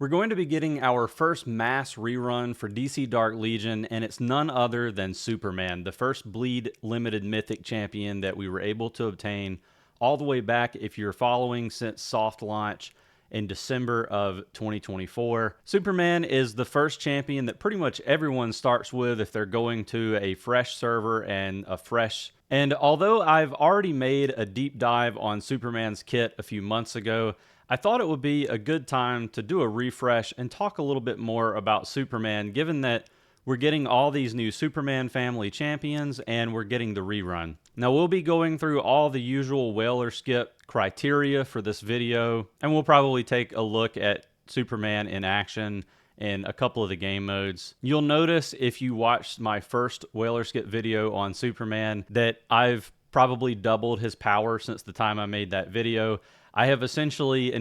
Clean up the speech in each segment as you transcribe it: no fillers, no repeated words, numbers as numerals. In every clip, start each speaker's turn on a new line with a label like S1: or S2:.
S1: We're going to be getting our first mass rerun for DC Dark Legion, and it's none other than Superman, the first Bleed Limited Mythic champion that we were able to obtain all the way back, if you're following, since soft launch in December of 2024. Superman is the first champion that pretty much everyone starts with if they're going to a fresh server and a fresh... And although I've already made a deep dive on Superman's kit a few months ago, I thought it would be a good time to do a refresh and talk a little bit more about Superman, given that we're getting all these new Superman family champions and we're getting the rerun. Now, we'll be going through all the usual whale or skip criteria for this video, and we'll probably take a look at Superman in action in a couple of the game modes. You'll notice if you watched my first whale or skip video on Superman that I've probably doubled his power since the time I made that video. I have essentially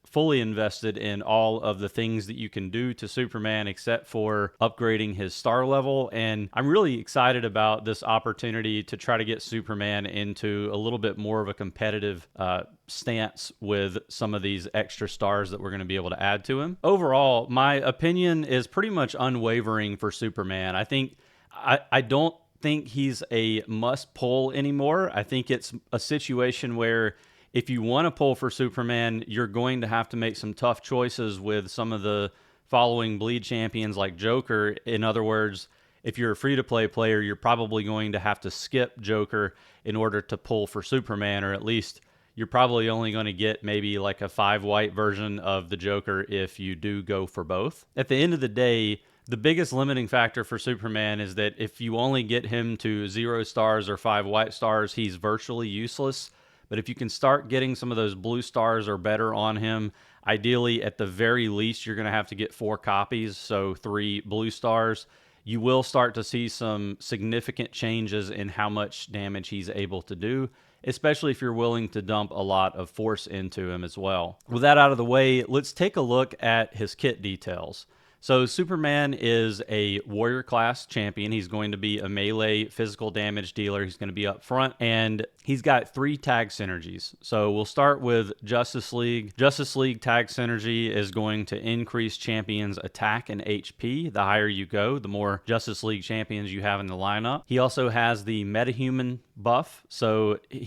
S1: fully invested in all of the things that you can do to Superman except for upgrading his star level, and I'm really excited about this opportunity to try to get Superman into a little bit more of a competitive stance with some of these extra stars that we're going to be able to add to him. Overall, my opinion is pretty much unwavering for Superman. I don't think he's a must pull anymore. I think it's a situation where if you want to pull for Superman, you're going to have to make some tough choices with some of the following bleed champions like Joker. In other words, if you're a free-to-play player, you're probably going to have to skip Joker in order to pull for Superman, or at least you're probably only going to get maybe like a 5-white version of the Joker if you do go for both. At the end of the day, the biggest limiting factor for Superman is that if you only get him to 0 stars or 5 white stars, he's virtually useless. But if you can start getting some of those blue stars or better on him, ideally at the very least you're going to have to get 4 copies, so 3 blue stars. You will start to see some significant changes in how much damage he's able to do, especially if you're willing to dump a lot of force into him as well. With that out of the way, let's take a look at his kit details. So Superman is a warrior class champion. He's going to be a melee physical damage dealer. He's going to be up front, and he's got 3 tag synergies. So we'll start with Justice League. Justice League tag synergy is going to increase champions' attack and HP. The higher you go, the more Justice League champions you have in the lineup. He also has the metahuman buff. So the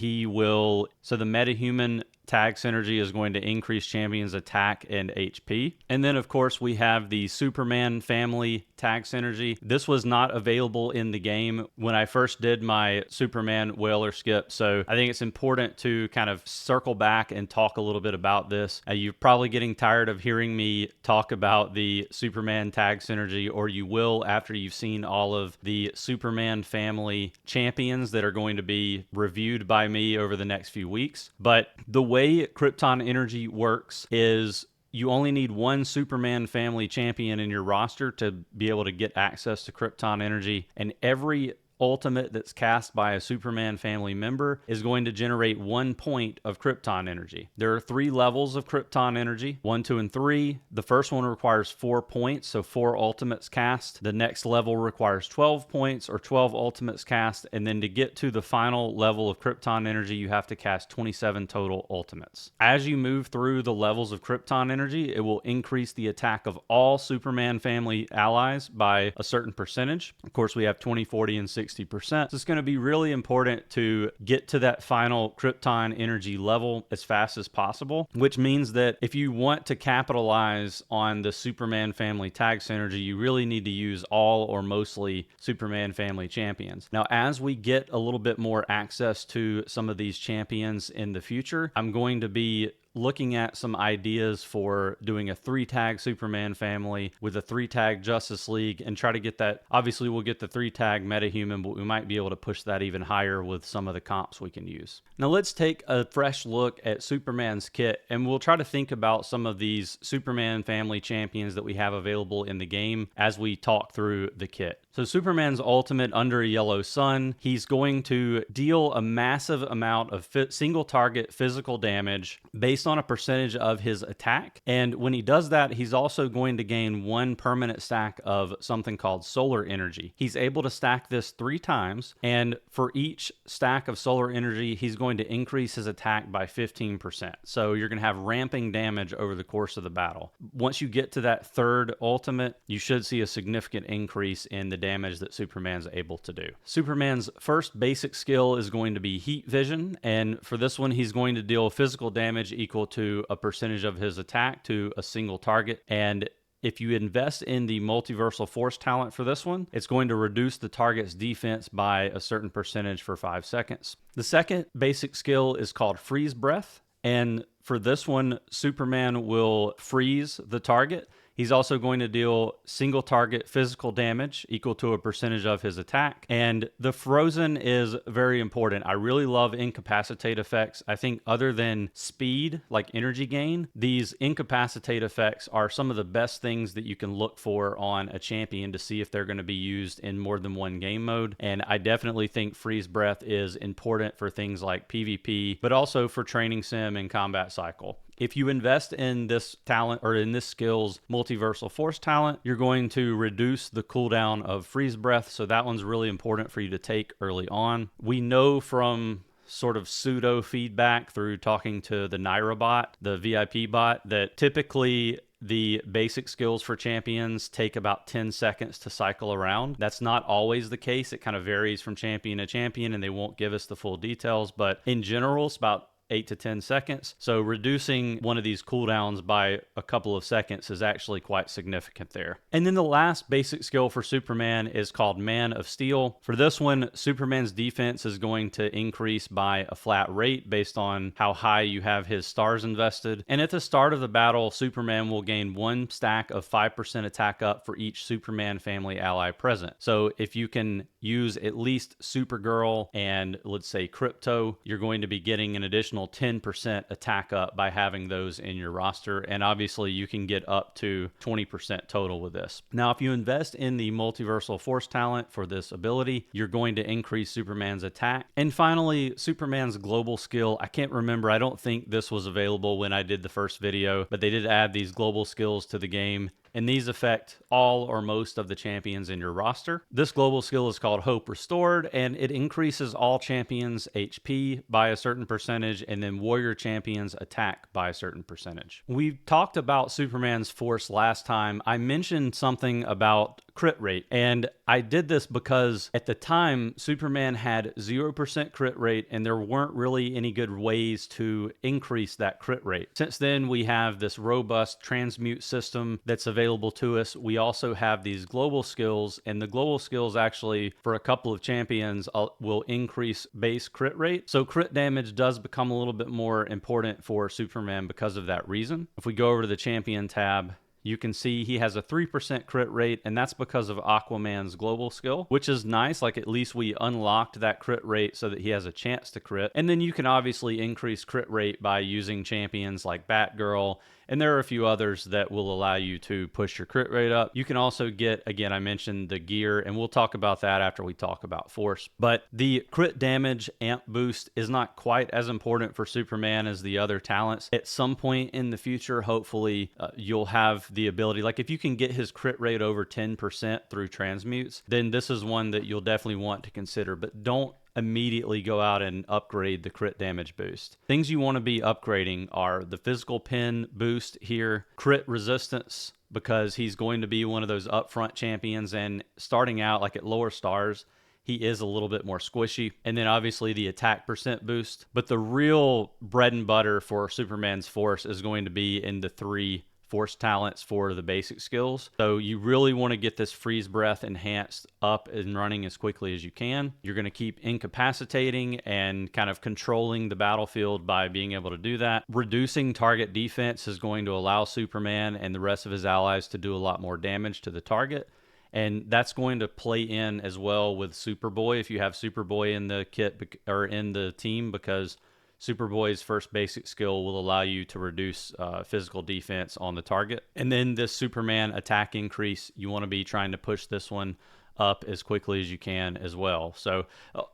S1: metahuman tag synergy is going to increase champions' attack and HP. And then, of course, we have the Superman family tag synergy. This was not available in the game when I first did my Superman whale or skip, so I think it's important to kind of circle back and talk a little bit about this. You're probably getting tired of hearing me talk about the Superman tag synergy, or you will after you've seen all of the Superman family champions that are going to be reviewed by me over the next few weeks. But the way Krypton Energy works is you only need 1 Superman family champion in your roster to be able to get access to Krypton Energy, and every ultimate that's cast by a Superman family member is going to generate 1 point of Krypton Energy. There are 3 levels of Krypton Energy, 1, 2, and 3. The first one requires 4 points, so 4 ultimates cast. The next level requires 12 points or 12 ultimates cast, and then to get to the final level of Krypton Energy, you have to cast 27 total ultimates. As you move through the levels of Krypton Energy, it will increase the attack of all Superman family allies by a certain percentage. Of course, we have 20, 40, and 60%. So it's going to be really important to get to that final Krypton Energy level as fast as possible, which means that if you want to capitalize on the Superman family tag synergy, you really need to use all or mostly Superman family champions. Now, as we get a little bit more access to some of these champions in the future, I'm going to be looking at some ideas for doing a 3-tag Superman family with a 3-tag Justice League and try to get that. Obviously, we'll get the 3-tag metahuman, but we might be able to push that even higher with some of the comps we can use. Now, let's take a fresh look at Superman's kit, and we'll try to think about some of these Superman family champions that we have available in the game as we talk through the kit. So Superman's ultimate, Under a Yellow Sun, he's going to deal a massive amount of single target physical damage based based on a percentage of his attack. And when he does that, he's also going to gain 1 permanent stack of something called solar energy. He's able to stack this 3 times, and for each stack of solar energy, he's going to increase his attack by 15%. So you're going to have ramping damage over the course of the battle. Once you get to that third ultimate, you should see a significant increase in the damage that Superman's able to do. Superman's first basic skill is going to be heat vision, and for this one, he's going to deal physical damage equal to a percentage of his attack to a single target. And if you invest in the multiversal force talent for this one, it's going to reduce the target's defense by a certain percentage for 5 seconds. The second basic skill is called freeze breath. And for this one, Superman will freeze the target. He's also going to deal single target physical damage equal to a percentage of his attack. And the frozen is very important. I really love incapacitate effects. I think other than speed, like energy gain, these incapacitate effects are some of the best things that you can look for on a champion to see if they're going to be used in more than one game mode. And I definitely think freeze breath is important for things like PvP, but also for training sim and combat cycle. If you invest in this talent or in this skill's multiversal force talent, you're going to reduce the cooldown of freeze breath. So that one's really important for you to take early on. We know from sort of pseudo feedback through talking to the Naira bot, the VIP bot, that typically the basic skills for champions take about 10 seconds to cycle around. That's not always the case. It kind of varies from champion to champion, and they won't give us the full details. But in general, it's about 8 to 10 seconds. So reducing one of these cooldowns by a couple of seconds is actually quite significant there. And then the last basic skill for Superman is called Man of Steel. For this one, Superman's defense is going to increase by a flat rate based on how high you have his stars invested. And at the start of the battle, Superman will gain 1 stack of 5% attack up for each Superman family ally present. So if you can use at least Supergirl and let's say Crypto, you're going to be getting an additional 10% attack up by having those in your roster. And obviously you can get up to 20% total with this. Now, if you invest in the multiversal force talent for this ability, you're going to increase Superman's attack. And finally, Superman's global skill. I can't remember. I don't think this was available when I did the first video, but they did add these global skills to the game. And these affect all or most of the champions in your roster. This global skill is called Hope Restored, and it increases all champions' HP by a certain percentage, and then warrior champions' attack by a certain percentage. We talked about Superman's force last time. I mentioned something about crit rate, and I did this because at the time Superman had 0% crit rate, and there weren't really any good ways to increase that crit rate. Since then, we have this robust transmute system that's available to us. We also have these global skills, and the global skills actually for a couple of champions will increase base crit rate. So crit damage does become a little bit more important for Superman because of that reason. If we go over to the champion tab, you can see he has a 3% crit rate, and that's because of Aquaman's global skill, which is nice. Like, at least we unlocked that crit rate so that he has a chance to crit. And then you can obviously increase crit rate by using champions like Batgirl, and there are a few others that will allow you to push your crit rate up. You can also get, again, I mentioned the gear, and we'll talk about that after we talk about force. But the crit damage amp boost is not quite as important for Superman as the other talents. At some point in the future, hopefully, you'll have the ability, like if you can get his crit rate over 10% through transmutes, then this is one that you'll definitely want to consider. But don't immediately go out and upgrade the crit damage boost. Things you want to be upgrading are the physical pin boost here, crit resistance, because he's going to be one of those upfront champions, and starting out like at lower stars, he is a little bit more squishy. And then obviously the attack percent boost. But the real bread and butter for Superman's force is going to be in the 3 force talents for the basic skills. So you really want to get this freeze breath enhanced up and running as quickly as you can. You're going to keep incapacitating and kind of controlling the battlefield by being able to do that. Reducing target defense is going to allow Superman and the rest of his allies to do a lot more damage to the target. And that's going to play in as well with Superboy if you have Superboy in the kit or in the team, because Superboy's first basic skill will allow you to reduce physical defense on the target. And then this Superman attack increase, you want to be trying to push this one up as quickly as you can as well. So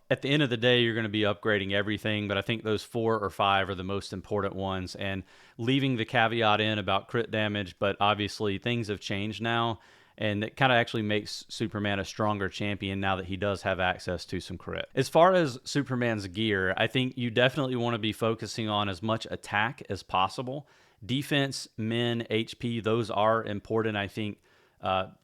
S1: at the end of the day, you're going to be upgrading everything, but I think those 4 or 5 are the most important ones, and leaving the caveat in about crit damage, but obviously things have changed now, and it kind of actually makes Superman a stronger champion now that he does have access to some crit. As far as Superman's gear, I think you definitely want to be focusing on as much attack as possible. Defense, min, HP, those are important, I think,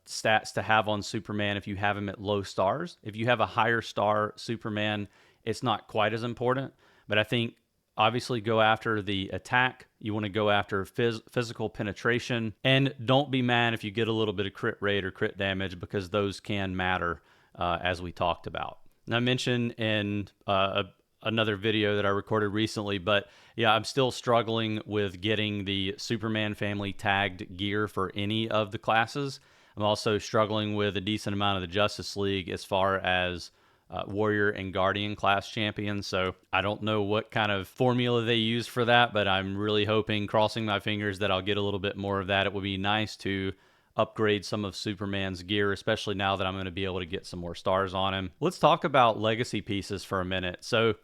S1: stats to have on Superman if you have him at low stars. If you have a higher star Superman, it's not quite as important, but I think obviously go after the attack. You want to go after physical penetration, and don't be mad if you get a little bit of crit rate or crit damage, because those can matter, as we talked about. And I mentioned in another video that I recorded recently, but yeah, I'm still struggling with getting the Superman family tagged gear for any of the classes. I'm also struggling with a decent amount of the Justice League as far as Warrior and Guardian class champions. So I don't know what kind of formula they use for that, but I'm really hoping, crossing my fingers, that I'll get a little bit more of that. It would be nice to upgrade some of Superman's gear, especially now that I'm going to be able to get some more stars on him. Let's talk about legacy pieces for a minute. So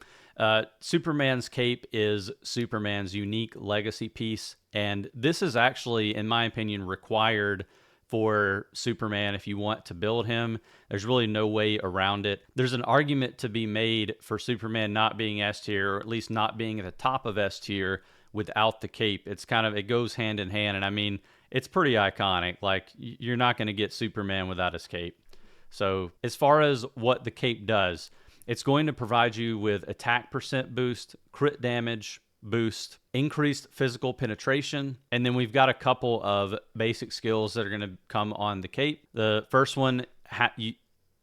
S1: Superman's cape is Superman's unique legacy piece, and this is actually, in my opinion, required for Superman if you want to build him. There's really no way around it. There's an argument to be made for Superman not being S tier, or at least not being at the top of S tier without the cape. It's kind of, it goes hand in hand, and I mean, it's pretty iconic. Like, you're not going to get Superman without his cape. So as far as what the cape does, it's going to provide you with attack percent boost, crit damage boost, increased physical penetration, and then we've got a couple of basic skills that are going to come on the cape. The first one,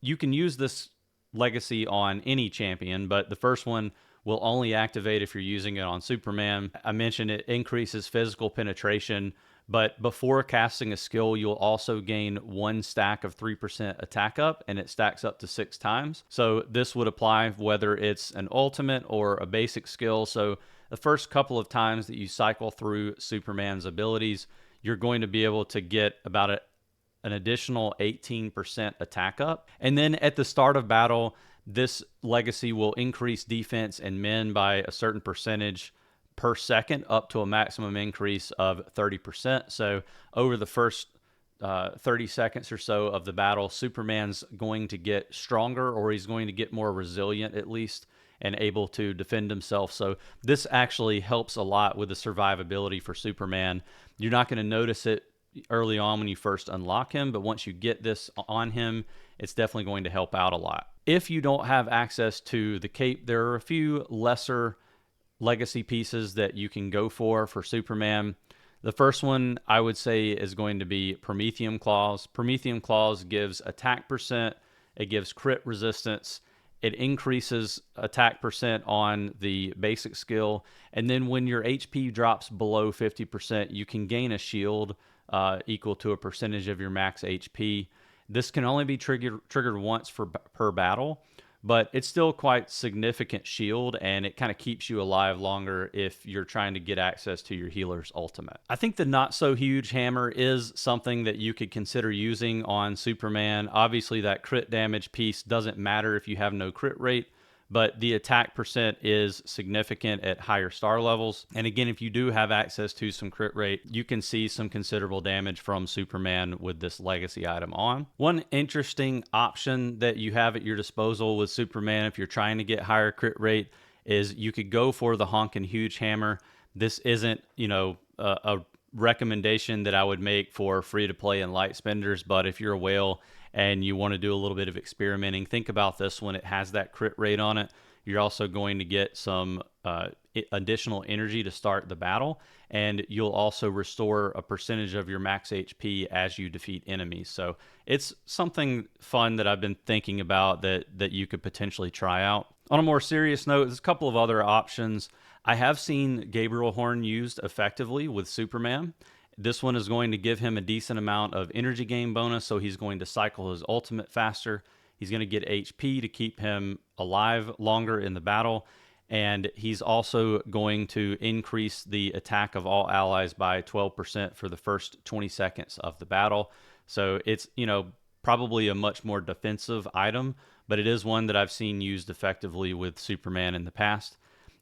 S1: you can use this legacy on any champion, but the first one will only activate if you're using it on Superman. I mentioned it increases physical penetration, but before casting a skill, you'll also gain 1 stack of 3% attack up, and it stacks up to 6 times. So this would apply whether it's an ultimate or a basic skill. So the first couple of times that you cycle through Superman's abilities, you're going to be able to get about an additional 18% attack up. And then at the start of battle, this legacy will increase defense and min by a certain percentage per second, up to a maximum increase of 30%. So over the first 30 seconds or so of the battle, Superman's going to get stronger, or he's going to get more resilient at least, and able to defend himself. So this actually helps a lot with the survivability for Superman. You're not going to notice it early on when you first unlock him, but once you get this on him, it's definitely going to help out a lot. If you don't have access to the cape, there are a few lesser legacy pieces that you can go for Superman. The first one I would say is going to be Prometheum Claws. Prometheum Claws gives attack percent, it gives crit resistance, it increases attack percent on the basic skill, and then when your HP drops below 50%, you can gain a shield equal to a percentage of your max HP. This can only be triggered once per battle, but it's still quite significant shield, and it kind of keeps you alive longer if you're trying to get access to your healer's ultimate. I think the not so huge hammer is something that you could consider using on Superman. Obviously that crit damage piece doesn't matter if you have no crit rate, but the attack percent is significant at higher star levels. And again, if you do have access to some crit rate, you can see some considerable damage from Superman with this legacy item on. One interesting option that you have at your disposal with Superman, if you're trying to get higher crit rate, is you could go for the honkin' huge hammer. This isn't, a recommendation that I would make for free to play and light spenders, but if you're a whale and you want to do a little bit of experimenting, think about this one. It has that crit rate on it. You're also going to get some additional energy to start the battle, and you'll also restore a percentage of your max HP as you defeat enemies. So it's something fun that I've been thinking about that you could potentially try out. On a more serious note, there's a couple of other options. I have seen Gabriel Horn used effectively with Superman. This one is going to give him a decent amount of energy gain bonus, so he's going to cycle his ultimate faster. He's going to get HP to keep him alive longer in the battle, and he's also going to increase the attack of all allies by 12% for the first 20 seconds of the battle. So it's, probably a much more defensive item, but it is one that I've seen used effectively with Superman in the past.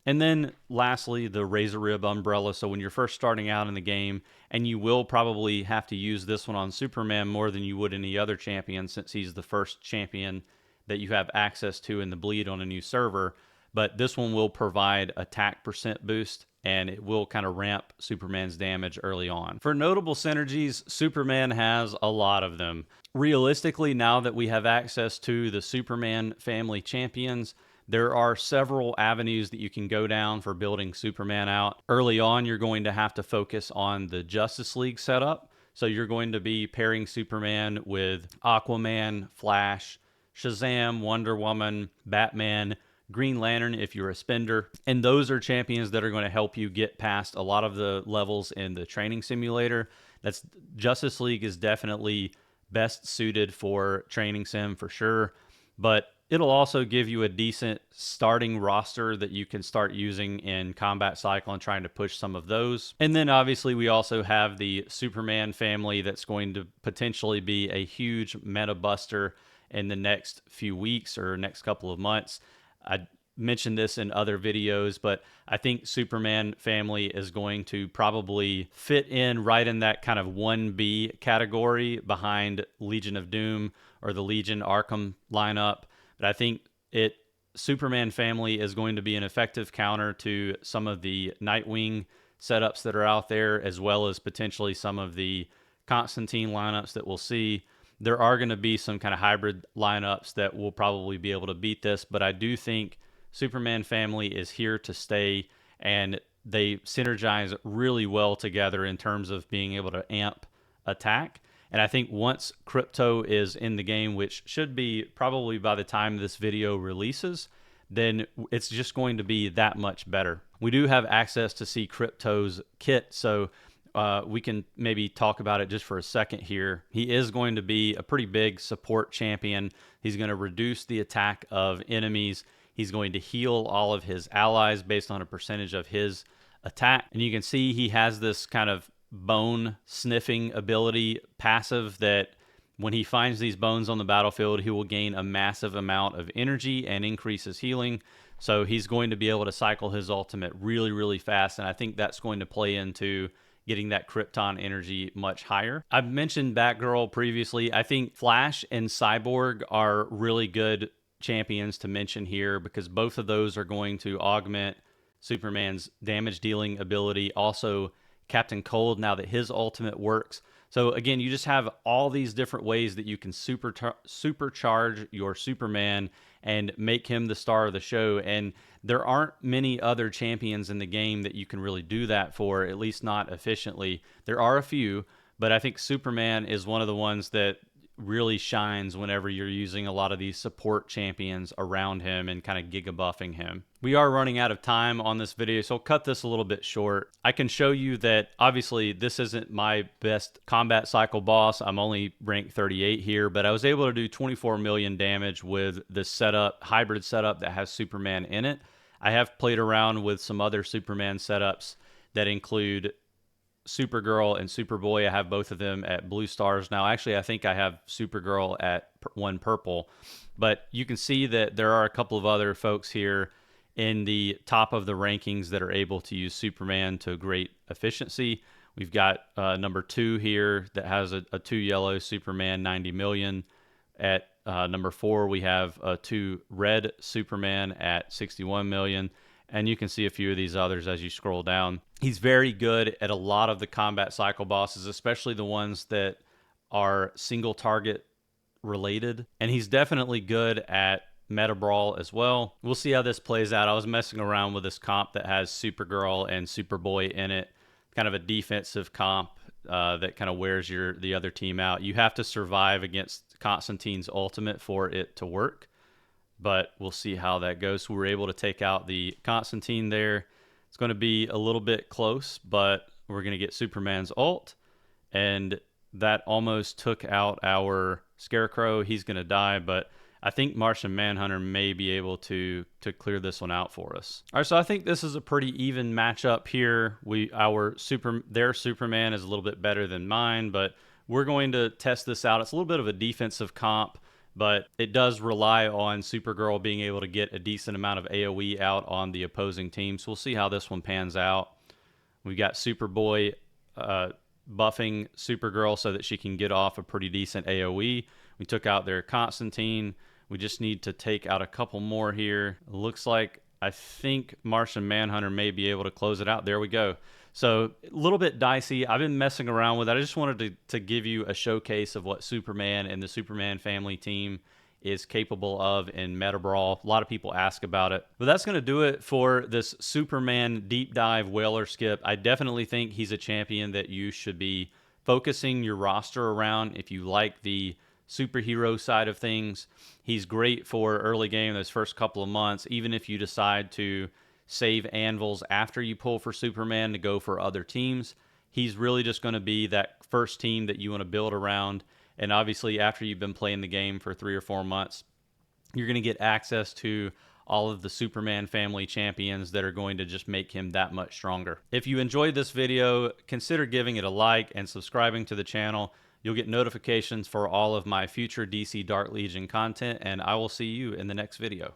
S1: And then lastly, the Razor Rib Umbrella. So when you're first starting out in the game, and you will probably have to use this one on Superman more than you would any other champion, since he's the first champion that you have access to in the bleed on a new server. But this one will provide attack percent boost, and it will kind of ramp Superman's damage early on. For notable synergies, Superman has a lot of them. Realistically, now that we have access to the Superman family champions, there are several avenues that you can go down for building Superman out. Early on, you're going to have to focus on the Justice League setup. So you're going to be pairing Superman with Aquaman, Flash, Shazam, Wonder Woman, Batman, Green Lantern if you're a spender. And those are champions that are going to help you get past a lot of the levels in the training simulator. That's Justice League is definitely best suited for training sim for sure. But it'll also give you a decent starting roster that you can start using in Combat Cycle and trying to push some of those. And then obviously we also have the Superman family that's going to potentially be a huge meta buster in the next few weeks or next couple of months. I mentioned this in other videos, but I think Superman family is going to probably fit in right in that kind of 1B category behind Legion of Doom or the Legion Arkham lineup. But I think Superman family is going to be an effective counter to some of the Nightwing setups that are out there, as well as potentially some of the Constantine lineups that we'll see. There are going to be some kind of hybrid lineups that will probably be able to beat this, but I do think Superman family is here to stay, and they synergize really well together in terms of being able to amp attack. And I think once Crypto is in the game, which should be probably by the time this video releases, then it's just going to be that much better. We do have access to see Crypto's kit, so we can maybe talk about it just for a second here. He is going to be a pretty big support champion. He's going to reduce the attack of enemies. He's going to heal all of his allies based on a percentage of his attack. And you can see he has this kind of bone sniffing ability passive that when he finds these bones on the battlefield, he will gain a massive amount of energy and increase his healing. So he's going to be able to cycle his ultimate really, really fast. And I think that's going to play into getting that Krypton energy much higher. I've mentioned Batgirl previously. I think Flash and Cyborg are really good champions to mention here because both of those are going to augment Superman's damage dealing ability. Also, Captain Cold, now that his ultimate works. So again, you just have all these different ways that you can supercharge your Superman and make him the star of the show. And there aren't many other champions in the game that you can really do that for, at least not efficiently. There are a few, but I think Superman is one of the ones that really shines whenever you're using a lot of these support champions around him and kind of giga buffing him. We are running out of time on this video, so I'll cut this a little bit short. I can show you that obviously this isn't my best Combat Cycle boss. I'm only ranked 38 here, but I was able to do 24 million damage with this setup, hybrid setup that has Superman in it. I have played around with some other Superman setups that include Supergirl and Superboy. I have both of them at blue stars now. Actually, I think I have Supergirl at 1 purple. But you can see that there are a couple of other folks here in the top of the rankings that are able to use Superman to great efficiency. We've got number 2 here that has a 2 yellow Superman, 90 million. At number 4, we have a 2 red Superman at 61 million. And you can see a few of these others as you scroll down. He's very good at a lot of the Combat Cycle bosses, especially the ones that are single target related. And he's definitely good at Meta Brawl as well. We'll see how this plays out. I was messing around with this comp that has Supergirl and Superboy in it. Kind of a defensive comp that kind of wears the other team out. You have to survive against Constantine's ultimate for it to work. But we'll see how that goes. So we were able to take out the Constantine there. It's going to be a little bit close, but we're going to get Superman's ult. And that almost took out our Scarecrow. He's going to die, but I think Martian Manhunter may be able to clear this one out for us. All right, so I think this is a pretty even matchup here. Their Superman is a little bit better than mine, but we're going to test this out. It's a little bit of a defensive comp, but it does rely on Supergirl being able to get a decent amount of AoE out on the opposing team. So we'll see how this one pans out. We've got Superboy buffing Supergirl so that she can get off a pretty decent AoE. We took out their Constantine. We just need to take out a couple more here. It looks like, I think Martian Manhunter may be able to close it out. There we go. So a little bit dicey. I've been messing around with it. I just wanted to give you a showcase of what Superman and the Superman family team is capable of in Meta Brawl. A lot of people ask about it. But that's going to do it for this Superman deep dive Whaler skip. I definitely think he's a champion that you should be focusing your roster around if you like the superhero side of things. He's great for early game, those first couple of months, even if you decide to save anvils after you pull for Superman to go for other teams. He's really just going to be that first team that you want to build around. And obviously, after you've been playing the game for 3 or 4 months, you're going to get access to all of the Superman family champions that are going to just make him that much stronger. If you enjoyed this video, consider giving it a like and subscribing to the channel. You'll get notifications for all of my future DC Dark Legion content, and I will see you in the next video.